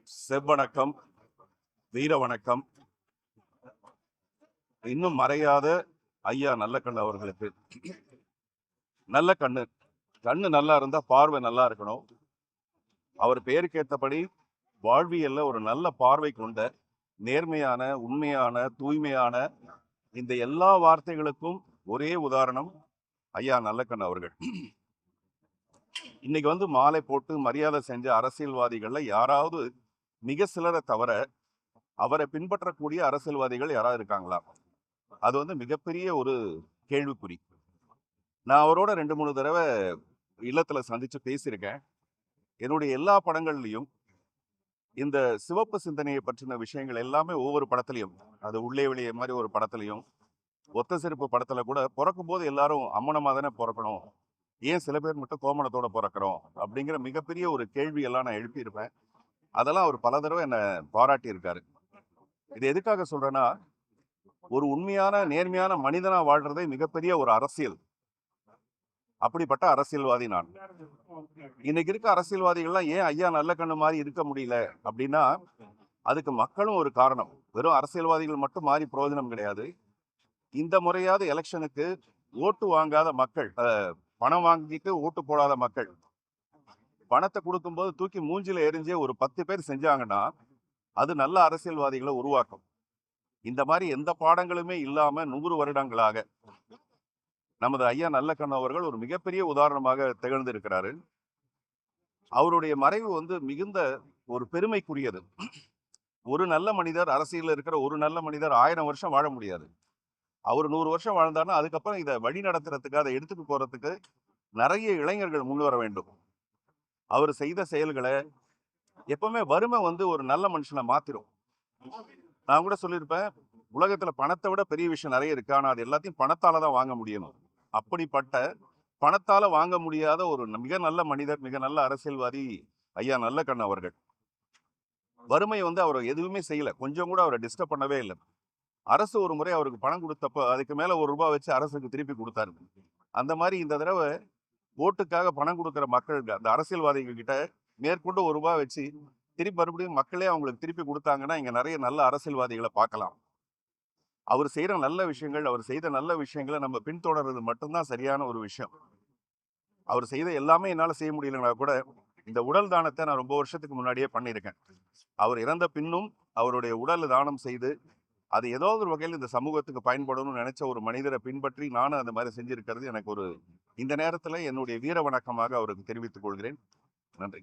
செவ்வணக்கம், வீர வணக்கம். இன்னும் மறையாத ஐயா நல்லக்கண்ணு அவர்களுக்கு. நல்ல கண்ணு கண்ணு நல்லா இருந்தா பார்வை நல்லா இருக்கணும். அவர் பெயருக்கு ஏற்றபடி வாழ்வியல்ல ஒரு நல்ல பார்வை கொண்ட, நேர்மையான, உண்மையான, தூய்மையான, இந்த எல்லா வார்த்தைகளுக்கும் ஒரே உதாரணம் ஐயா நல்லக்கண்ணு அவர்கள். இன்னைக்கு வந்து மாலை போட்டு மரியாதை செஞ்ச அரசியல்வாதிகள்ல யாராவது மிக சிலரை தவிர அவரை பின்பற்றக்கூடிய அரசியல்வாதிகள் யாராவது இருக்காங்களா? அது வந்து மிகப்பெரிய ஒரு கேள்விக்குறி. நான் அவரோட 2-3 தடவை இல்லத்துல சந்திச்சு பேசியிருக்கேன். என்னுடைய எல்லா படங்கள்லையும் இந்த சிவப்பு சிந்தனையை பற்றின விஷயங்கள் எல்லாமே ஒவ்வொரு படத்துலையும், அது உள்ளே வெளியே மாதிரி ஒரு படத்துலையும், ஒத்த செருப்பு படத்துல கூட பிறக்கும் போது எல்லாரும் அம்மனமா தானே பிறக்கணும், ஏன் சில பேர் மட்டும் கோமணத்தோட பிறக்கிறோம் அப்படிங்கிற மிகப்பெரிய ஒரு கேள்வி எல்லாம் நான் எழுப்பியிருப்பேன். அதெல்லாம் அவர் பல தடவை என்னை பாராட்டி இருக்காரு. இது எதுக்காக சொல்றேன்னா, ஒரு உண்மையான நேர்மையான மனிதனா வாழ்றதே மிகப்பெரிய ஒரு அரசியல். அப்படிப்பட்ட அரசியல்வாதி நான். இன்னைக்கு இருக்க அரசியல்வாதிகள்லாம் ஏன் ஐயா நல்லக்கண்ணு மாதிரி இருக்க முடியல அப்படின்னா, அதுக்கு மக்களும் ஒரு காரணம். வெறும் அரசியல்வாதிகள் மட்டும் மாறி பிரயோஜனம் கிடையாது. இந்த முறையாவது எலெக்ஷனுக்கு ஓட்டு வாங்காத மக்கள், பணம் வாங்கிட்டு ஓட்டு போடாத மக்கள், பணத்தை கொடுக்கும்போது தூக்கி மூஞ்சில எரிஞ்சு ஒரு 10 பேர் செஞ்சாங்கன்னா அது நல்ல அரசியல்வாதிகளை உருவாக்கும். இந்த மாதிரி எந்த பாடங்களுமே இல்லாம 100 வருடங்களாக நமது ஐயா நல்லக்கண்ணு அவர்கள் ஒரு மிகப்பெரிய உதாரணமாக திகழ்ந்திருக்கிறாரு. அவருடைய மறைவு வந்து மிகுந்த ஒரு பெருமைக்குரியது. ஒரு நல்ல மனிதர், அரசியலில் இருக்கிற ஒரு நல்ல மனிதர் 1000 வருஷம் வாழ முடியாது. அவர் 100 வருஷம் வாழ்ந்தாருன்னா அதுக்கப்புறம் இதை வழி நடத்துறதுக்கு, அதை எடுத்துட்டு போறதுக்கு நிறைய இளைஞர்கள் முன் வர வேண்டும். அவர் செய்த செயல்களை எப்பவுமே வறுமை வந்து ஒரு நல்ல மனுஷனை மாத்திரும். நான் கூட சொல்லியிருப்பேன், உலகத்துல பணத்தை விட பெரிய விஷயம் நிறைய இருக்கு, ஆனா அது எல்லாத்தையும் பணத்தால தான் வாங்க முடியணும். அப்படிப்பட்ட பணத்தால வாங்க முடியாத ஒரு மிக நல்ல மனிதர், மிக நல்ல அரசியல்வாதி ஐயா நல்லக்கண்ணு அவர்கள். வறுமை வந்து அவர் எதுவுமே செய்யல, கொஞ்சம் கூட அவரை டிஸ்டர்ப் பண்ணவே இல்லை. அரசு ஒரு முறை அவருக்கு பணம் கொடுத்தப்ப அதுக்கு மேல ₹1 வச்சு அரசுக்கு திருப்பி கொடுத்தாரு. அந்த மாதிரி இந்த தடவை ஓட்டுக்காக பணம் கொடுக்குற மக்கள், அந்த அரசியல்வாதிகள் கிட்ட மேற்கொண்டு ₹1 வச்சு திருப்பி மறுபடியும் மக்களே அவங்களுக்கு திருப்பி கொடுத்தாங்கன்னா இங்க நிறைய நல்ல அரசியல்வாதிகளை பார்க்கலாம். அவர் செய்யற நல்ல விஷயங்கள், அவர் செய்த நல்ல விஷயங்களை நம்ம பின்தொடர்றது மட்டும்தான் சரியான ஒரு விஷயம். அவர் செய்த எல்லாமே என்னால செய்ய முடியலன்னா கூட இந்த உடல் தானத்தை நான் ரொம்ப வருஷத்துக்கு முன்னாடியே பண்ணியிருக்கேன். அவர் இறந்த பின்னும் அவருடைய உடல் தானம் செய்து அது ஏதோ ஒரு வகையில் இந்த சமூகத்துக்கு பயன்படணும்னு நினைச்ச ஒரு மனிதரை பின்பற்றி நானும் அந்த மாதிரி செஞ்சிருக்கிறது எனக்கு ஒரு இந்த நேரத்துல என்னுடைய வீர வணக்கமாக அவருக்கு தெரிவித்துக் கொள்கிறேன். நன்றி.